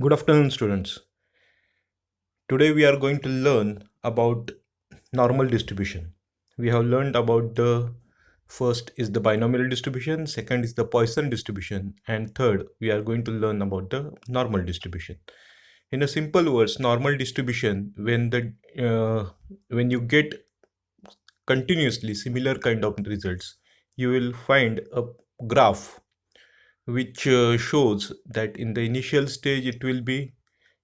Good afternoon, students. Today we are going to learn about normal distribution. We have learned about the first is the binomial distribution, second is the Poisson distribution, and third we are going to learn about the normal distribution. In a simple words, normal distribution when you get continuously similar kind of results, you will find a graph which shows that in the initial stage it will be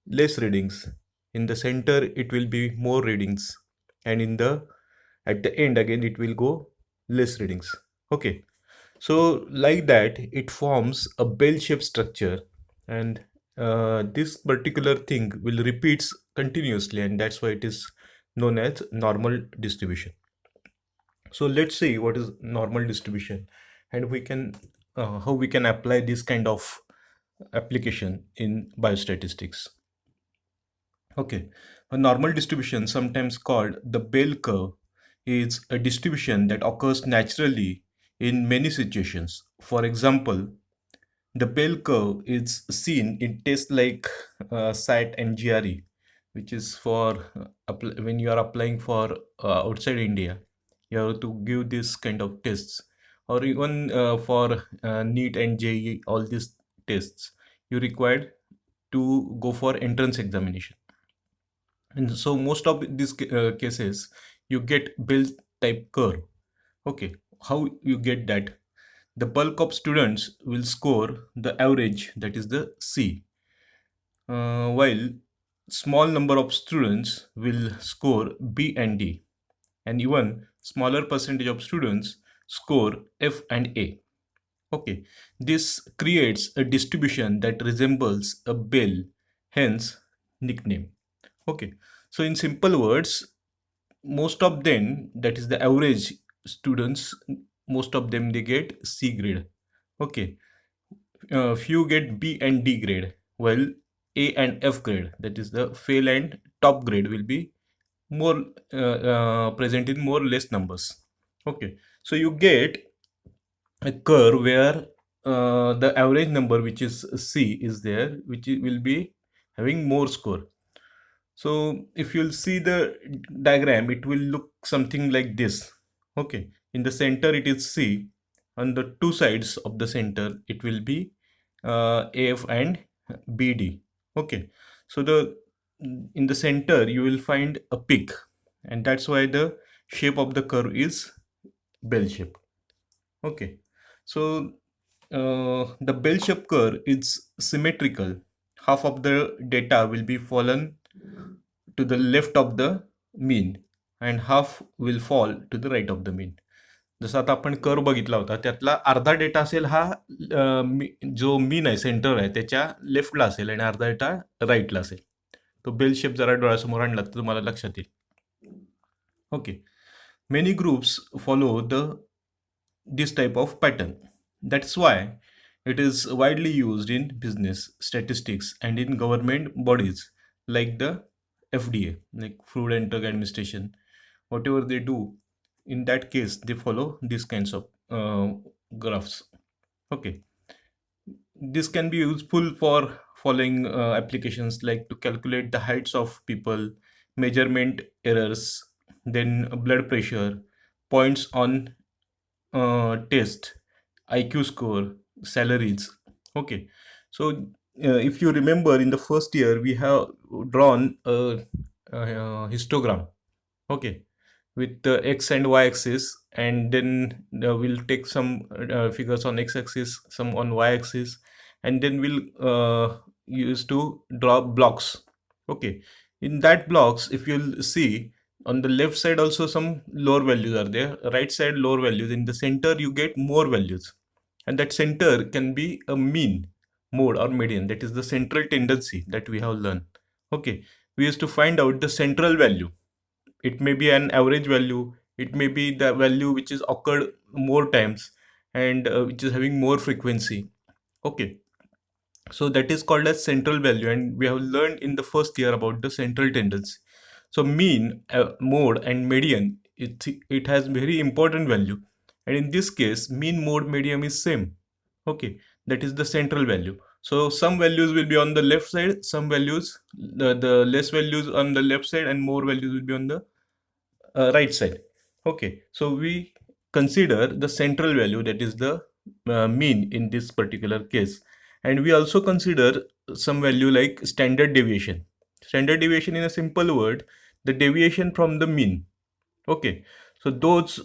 less readings, in the center it will be more readings, and in the at the end again it will go less readings. Okay, so like that it forms a bell shaped structure, and this particular thing will repeats continuously, and that's why it is known as normal distribution. So let's see what is normal distribution, and we can how we can apply this kind of application in biostatistics. Okay, a normal distribution, sometimes called the bell curve, is a distribution that occurs naturally in many situations. For example, the bell curve is seen in tests like SAT and GRE, which is for when you are applying for outside India, you have to give this kind of tests, or even for NEET and JEE, all these tests, you required to go for entrance examination. And so most of these cases, you get bell type curve. Okay, how you get that? The bulk of students will score the average, that is the C, while small number of students will score B and D, and even smaller percentage of students score F and A. Okay, this creates a distribution that resembles a bell, hence nickname. Okay, so in simple words, most of them, that is the average students, most of them they get C grade. Okay, few get B and D grade, while A and F grade, that is the fail and top grade, will be more present in more less numbers. Okay, so you get a curve where the average number, which is C, is there, which will be having more score. So if you'll see the diagram, it will look something like this. Okay, in the center it is C. On the two sides of the center, it will be AF and BD. Okay, so the in the center you will find a peak, and that's why the shape of the curve is bell shape. Okay, so the bell shape curve is symmetrical. Half of the data will be fallen to the left of the mean and half will fall to the right of the mean. जसं आता आपण curve बघितला होता, त्यातला अर्धा data असेल हा जो मीन आहे, सेंटर आहे, त्याच्या लेफ्टला असेल आणि अर्धा डेटा राईटला असेल. तो बेल शेप जरा डोळ्यासमोर आणला तर तुम्हाला लक्षात येईल. Okay, many groups follow the this type of pattern. That's why it is widely used in business, statistics, and in government bodies like the FDA, like Food and Drug Administration. Whatever they do, in that case, they follow these kinds of graphs. Okay, this can be useful for following applications like to calculate the heights of people, measurement errors, then blood pressure, points on test, IQ score, salaries. Okay, so if you remember, in the first year we have drawn a histogram. Okay, with the x and y axis, and then we'll take some figures on x axis, some on y axis, and then we'll use to draw blocks. Okay, in that blocks, if you'll see, on the left side also some lower values are there, right side lower values, in the center you get more values, and that center can be a mean, mode, or median. That is the central tendency that we have learned. Okay, we used to find out the central value. It may be an average value, it may be the value which is occurred more times, and which is having more frequency. Okay, so that is called as central value, and we have learned in the first year about the central tendency. So mean, mode, and median, it has very important value, and in this case mean, mode, median is same. Okay, that is the central value. So some values will be on the left side, some values, the less values on the left side and more values will be on the right side. Okay, so we consider the central value, that is the mean in this particular case, and we also consider some value like standard deviation. Standard deviation, in a simple word, the deviation from the mean. Okay, so those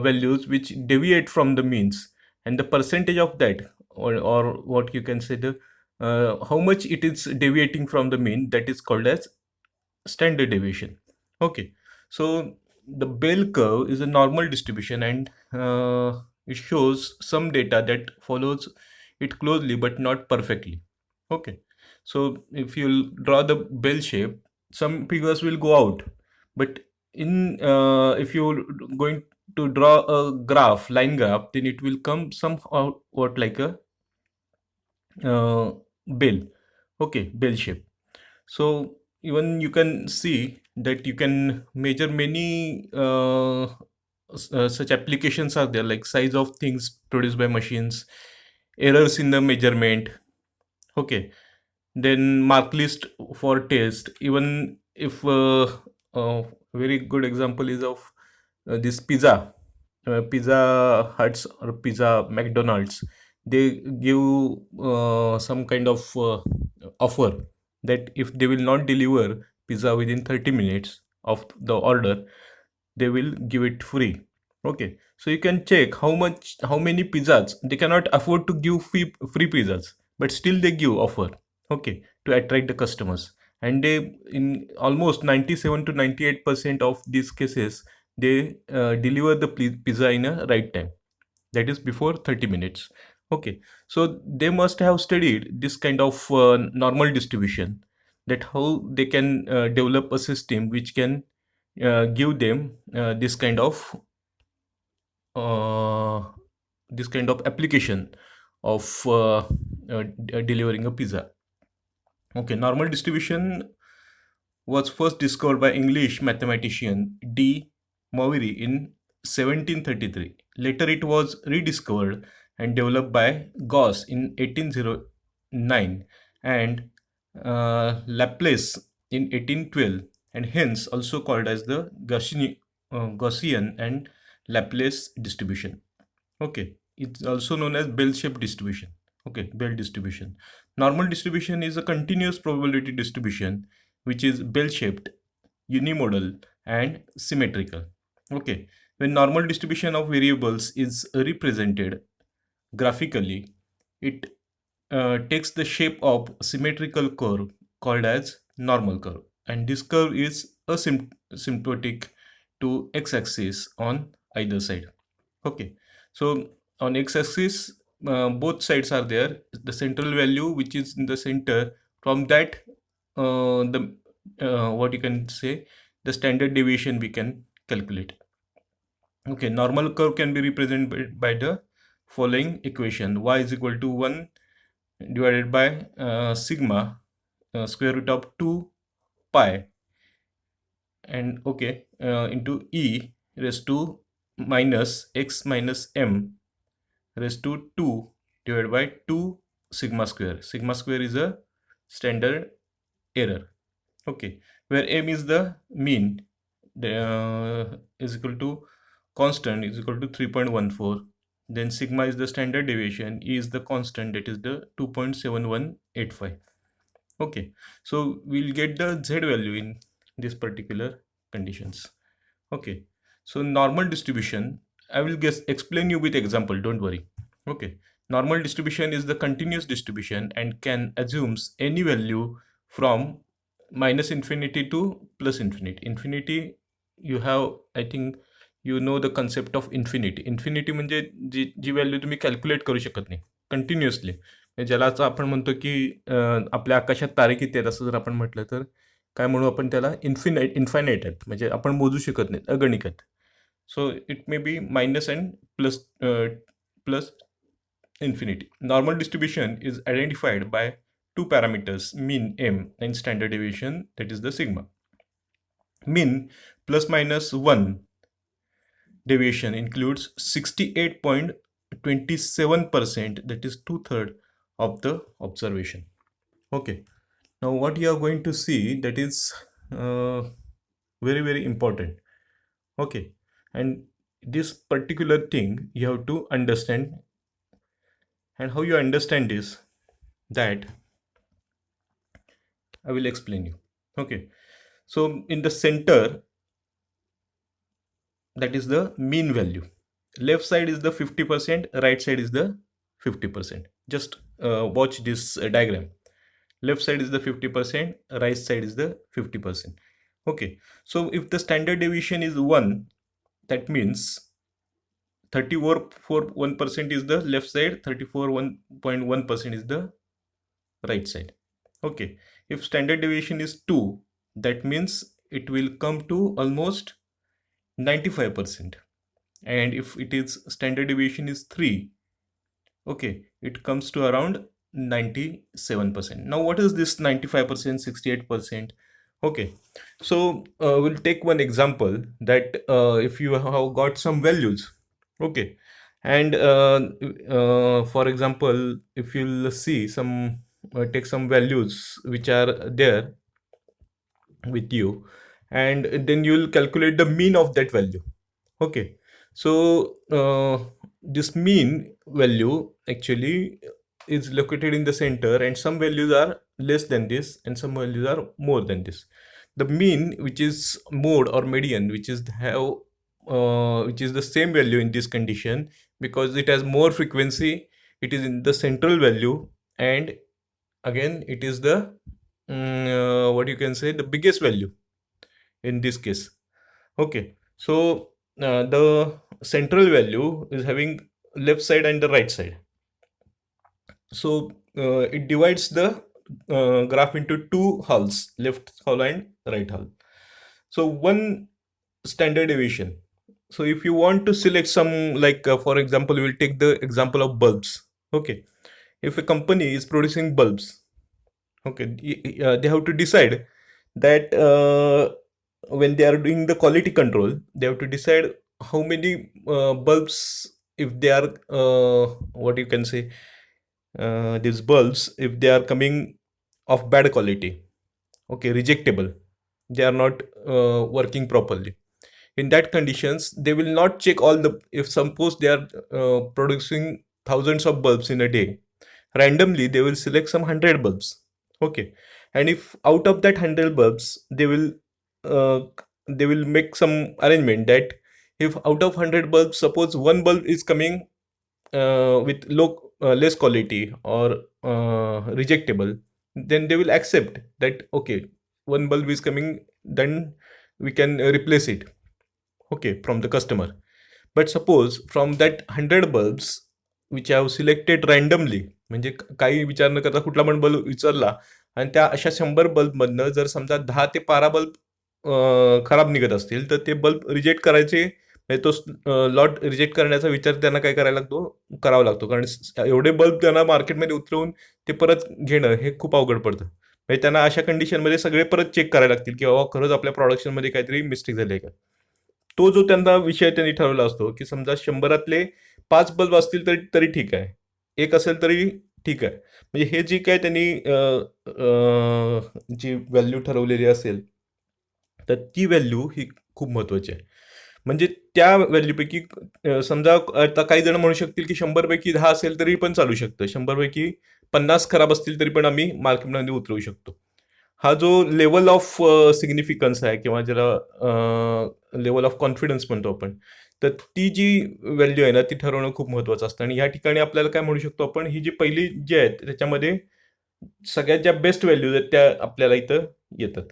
values which deviate from the means, and the percentage of that, or what you can say, the how much it is deviating from the mean, that is called as standard deviation. Okay, so the bell curve is a normal distribution, and it shows some data that follows it closely but not perfectly. Okay, so if you draw the bell shape, some figures will go out, but in if you're going to draw a graph, line graph, then it will come somehow what like a uh, bell. Okay, bell shape. So even you can see that you can measure many such applications are there, like size of things produced by machines, errors in the measurement. Okay, then mark list for test. Even if a very good example is of this pizza huts or pizza McDonald's, they give some kind of offer that if they will not deliver pizza within 30 minutes of the order, they will give it free. Okay, so you can check how many pizzas they cannot afford to give free pizzas, but still they give offer. Okay, to attract the customers, and they, in almost 97 to 98% of these cases, they deliver the pizza in a right time, that is before 30 minutes. Okay, so they must have studied this kind of normal distribution, that how they can develop a system which can give them uh, this kind of application of delivering a pizza. Okay, normal distribution was first discovered by English mathematician D. Moivre in 1733. Later, it was rediscovered and developed by Gauss in 1809 and Laplace in 1812, and hence also called as the Gaussian and Laplace distribution. Okay, it's also known as bell-shaped distribution. Okay, bell distribution. Normal distribution is a continuous probability distribution which is bell-shaped, unimodal, and symmetrical. Okay, when normal distribution of variables is represented graphically, it takes the shape of symmetrical curve called as normal curve, and this curve is asymptotic to x-axis on either side. Okay, so on x-axis, both sides are there. The central value, which is in the center, from that, the what you can say, the standard deviation we can calculate. Okay, normal curve can be represented by the following equation: y is equal to 1 divided by sigma square root of 2 pi, and okay, into e raised to minus x minus m raised to 2 divided by 2 sigma square. Sigma square is a standard error. Okay, where m is the mean, is equal to constant is equal to 3.14. Then sigma is the standard deviation, e is the constant, that is the 2.7185. Okay, so we'll get the z value in this particular conditions. Okay, so normal distribution, I will explain you with example, don't worry. Okay, normal distribution is the continuous distribution and can assumes any value from minus infinity to plus infinity. Infinity, you have, I think you know the concept of infinity. Infinity म्हणजे जी value तुम्ही calculate करू शकत नाही continuously, ज्याला आपण म्हणतो की आपल्या आकाशात तारे किती आहेत असं जर आपण म्हटलं तर काय म्हणू आपण त्याला, इन्फायनाईट आहेत, म्हणजे आपण मोजू शकत नाहीत, अगणित आहेत. So it may be minus and plus infinity. Normal distribution is identified by two parameters, mean m and standard deviation, that is the sigma. Mean plus minus 1 deviation includes 68.27%, that is two-third of the observation. Okay, now what you are going to see, that is very very important. Okay, and this particular thing you have to understand, and how you understand this, that I will explain you. Okay, so in the center, that is the mean value. Left side is the 50%, right side is the 50%. Just watch this diagram. Left side is the 50%, right side is the 50%. Okay, so if the standard deviation is 1, that means 34.1% is the left side, 34.1% is the right side. Okay, if standard deviation is 2, that means it will come to almost 95%. And if it is standard deviation is 3, okay, it comes to around 97%. Now what is this 95%, 68%? Okay, so we'll take one example, that if you have got some values, okay, and for example, if you'll see some, take some values which are there with you, and then you'll calculate the mean of that value. Okay, so this mean value actually is located in the center, and some values are less than this and some values are more than this. The mean, which is mode or median, which is the same value in this condition, because it has more frequency, it is in the central value, and again it is the what you can say, the biggest value in this case. Okay, so the central value is having left side and the right side. So it divides the graph into two hulls, left hull and right hull. So one standard deviation. So if you want to select some, like for example, we will take the example of bulbs. Okay, if a company is producing bulbs, okay, they have to decide that when they are doing the quality control, they have to decide how many bulbs, if they are what you can say, these bulbs, if they are coming of bad quality, okay, rejectable, they are not working properly. In that conditions, they will not check all the, if suppose they are producing thousands of bulbs in a day, randomly they will select some 100 bulbs. Okay, and if out of that 100 bulbs, uh, they will make some arrangement that if out of 100 bulbs, suppose one bulb is coming with less quality or rejectable, then they will accept that, okay, one bulb is coming, then we can replace it, okay, from the customer. But suppose from that 100 bulbs which I have selected randomly, म्हणजे काही विचार न करता कुठला पण bulb विचारला, आणि त्या अशा 100 बल्बमधनं जर समजा 10 ते 12 बल्ब खराब निघत असतील, तर ते बल्ब रिजेक्ट करायचे, म्हणजे तो लॉट रिजेक्ट करण्याचा विचार त्यांना काय करायला लागतो, करावा लागतो, कारण एवढे बल्ब त्यांना मार्केटमध्ये उतरवून ते परत घेणं हे खूप अवघड पडतं. म्हणजे त्यांना अशा कंडिशनमध्ये सगळे परत चेक करायला लागतील की बाबा खरंच आपल्या प्रोडक्शनमध्ये काहीतरी मिस्टेक झाली आहे का. तो जो त्यांना विषय त्यांनी ठरवला असतो, की समजा 100रातले 5 बल्ब असतील तरी तरी ठीक आहे, एक असेल तरी ठीक आहे. म्हणजे हे जी काय त्यांनी जी व्हॅल्यू ठरवलेली असेल, तर ती व्हॅल्यू ही खूप महत्वाची आहे. म्हणजे त्या व्हॅल्यूपैकी समजा आता काही जण म्हणू शकतील की 100पैकी 10 असेल तरी पण चालू शकतं, 100पैकी 50 खराब असतील तरी पण आम्ही मार्केटमध्ये उतरवू शकतो. हा जो लेवल ऑफ सिग्निफिकन्स आहे, किंवा ज्याला लेवल ऑफ कॉन्फिडन्स म्हणतो आपण, तर ती जी व्हॅल्यू आहे ना, ती ठरवणं खूप महत्वाचं असतं. आणि या ठिकाणी आपल्याला काय म्हणू शकतो आपण, ही जी पहिली जी आहेत त्याच्यामध्ये सगळ्यात ज्या बेस्ट व्हॅल्यूज आहेत त्या आपल्याला इथं येतात.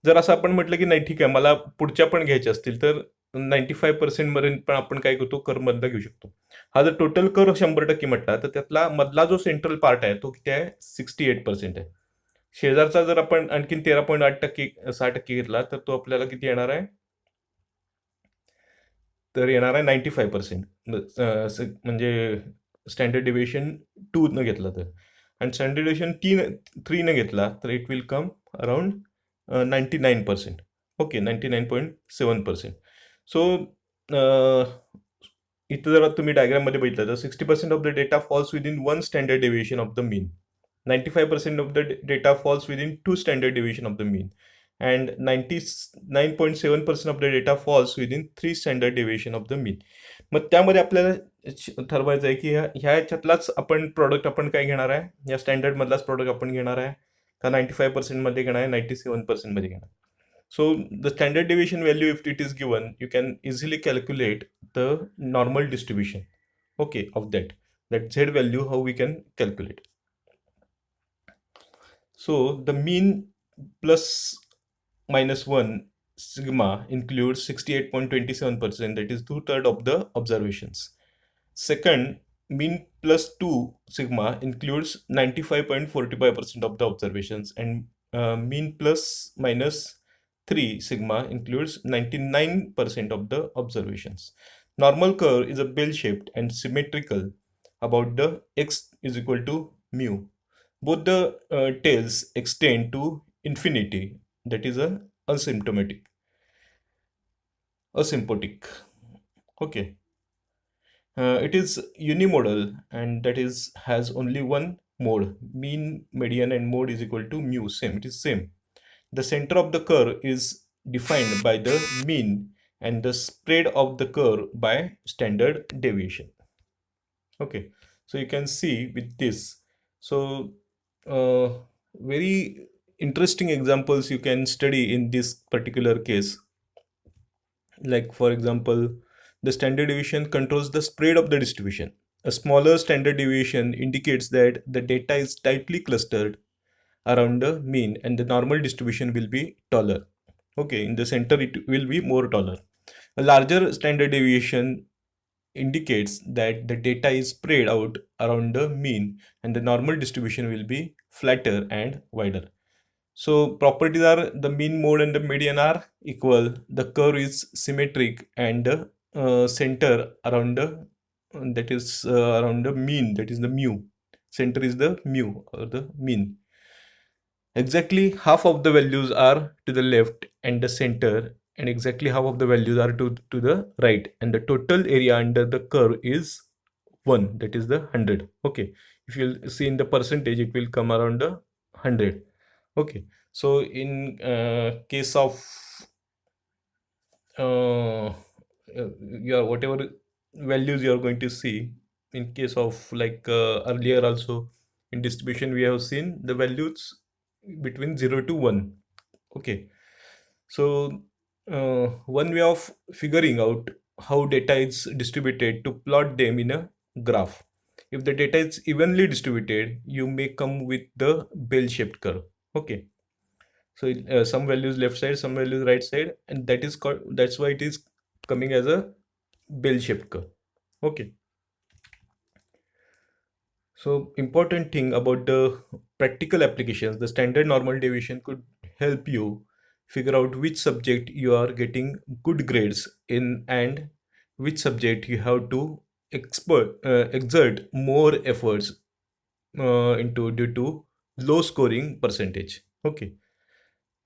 जर असं आपण म्हटलं की नाही ठीक आहे, मला पुढच्या पण घ्यायच्या असतील, तर 95% पर्यंत पण आपण काय करतो, कर मधला घेऊ शकतो. हा जर टोटल कर 100% म्हटला, तर त्यातला मधला जो सेंट्रल पार्ट आहे तो किती आहे, 68% आहे. शेजारचा जर आपण आणखीन 13.8% 6% घेतला, तर तो आपल्याला किती येणार आहे, तर येणार आहे 95%. म्हणजे स्टँडर्ड डेव्हिएशन 2 न घेतला तर, आणि स्टँडर्ड डेव्हिएशन 3 न घेतला तर it will come around 99%. Okay, 99.7%. So इथं जर तुम्ही डायग्राममध्ये बघितलं तर 60% of the data falls within one standard deviation of the mean, 95% of the data falls within two standard deviation of the mean, and 99.7% of the data falls within three standard deviation of the mean. मग त्यामध्ये आपल्याला ठरवायचं आहे की ह्याच्यातलाच आपण product आपण काय घेणार आहे, या स्टँडर्ड मधलाच प्रॉडक्ट आपण घेणार आहे का 95% मध्ये घेणार आहे, 97% मध्ये घेणार. So the standard deviation value if it is given, you can easily calculate the normal distribution, okay, of that z value, how we can calculate. So the mean plus minus 1 sigma includes 68.27%, that is two-thirds of the observations. Second, mean plus 2 sigma includes 95.45% of the observations, and mean plus minus 3 sigma includes 99% of the observations. Normal curve is a bell-shaped and symmetrical about the x is equal to mu. Both the tails extend to infinity, that is a asymptotic. Okay. It is unimodal, and that is has only one mode. Mean, median, and mode is equal to mu. Same. It is same. The center of the curve is defined by the mean, and the spread of the curve by standard deviation. Okay. So you can see with this. So very interesting examples you can study in this particular case. Like for example, the standard deviation controls the spread of the distribution. A smaller standard deviation indicates that the data is tightly clustered around the mean, and the normal distribution will be taller. Okay, in the center it will be more taller. A larger standard deviation indicates that the data is spread out around the mean, and the normal distribution will be flatter and wider. So properties are the mean, mode, and the median are equal. The curve is symmetric, and the center around the that is around the mean, that is the mu. Center is the mu or the mean. Exactly half of the values are to the left and the center, and exactly half of the values are to the right, and the total area under the curve is 1, that is the 100. Okay, if you'll see in the percentage, it will come around the 100. Okay, so in case of uh, your whatever values you are going to see, in case of like earlier also in distribution we have seen the values between 0 to 1. Okay, so one way of figuring out how data is distributed, to plot them in a graph. If the data is evenly distributed, you may come with the bell-shaped curve. Okay, so some values left side, some values right side, and that is called, that's why it is coming as a bell-shaped curve. Okay. So important thing about the practical applications, the standard normal deviation could help you figure out which subject you are getting good grades in, and which subject you have to exert more efforts into due to low scoring percentage. Okay.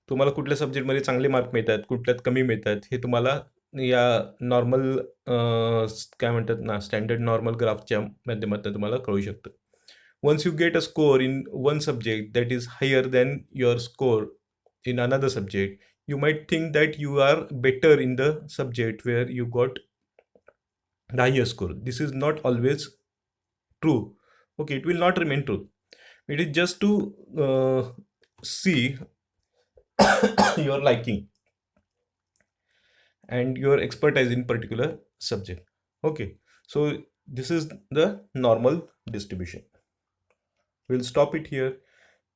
तुम्हाला कुठल्या सब्जेक्टमध्ये चांगले mark मिळतात, कुठल्यात कमी मिळतात, हे तुम्हाला या normal काय म्हणतात ना, स्टँडर्ड नॉर्मल ग्राफच्या माध्यमातून तुम्हाला कळू शकतं. Once you get a score in one subject that is higher than your score in another subject, you might think that you are better in the subject where you got the highest score. This is not always true. Okay, it will not remain true. It is just to see your liking and your expertise in particular subject. Okay, so this is the normal distribution. We'll stop it here.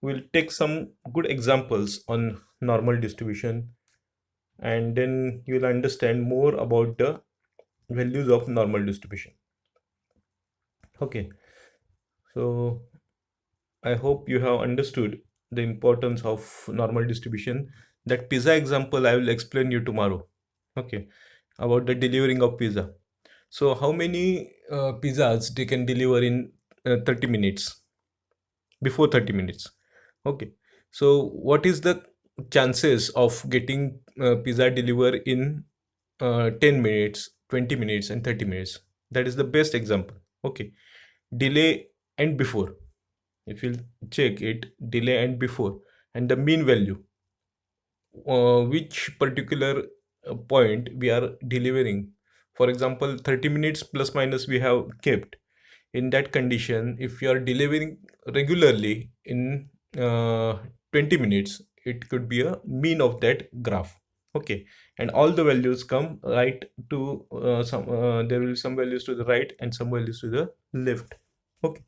We'll take some good examples on normal distribution, and then you'll understand more about the values of normal distribution. Okay, so I hope you have understood the importance of normal distribution. That pizza example I will explain you tomorrow. Okay, about the delivering of pizza. So how many pizzas they can deliver in 30 minutes, before 30 minutes? Okay, so what is the chances of getting pizza delivered in 10 minutes, 20 minutes, and 30 minutes? That is the best example. Okay, delay and before. If you check it, delay and before, and the mean value, which particular point we are delivering. For example, 30 minutes plus minus we have kept. In that condition, if you are delivering regularly in 20 minutes, it could be a mean of that graph. Okay, and all the values come right to there will be some values to the right and some values to the left. Okay,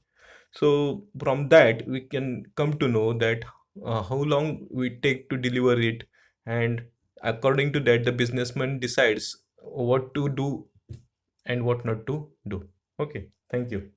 so from that we can come to know that how long we take to deliver it, and according to that the businessman decides what to do and what not to do. Okay, thank you.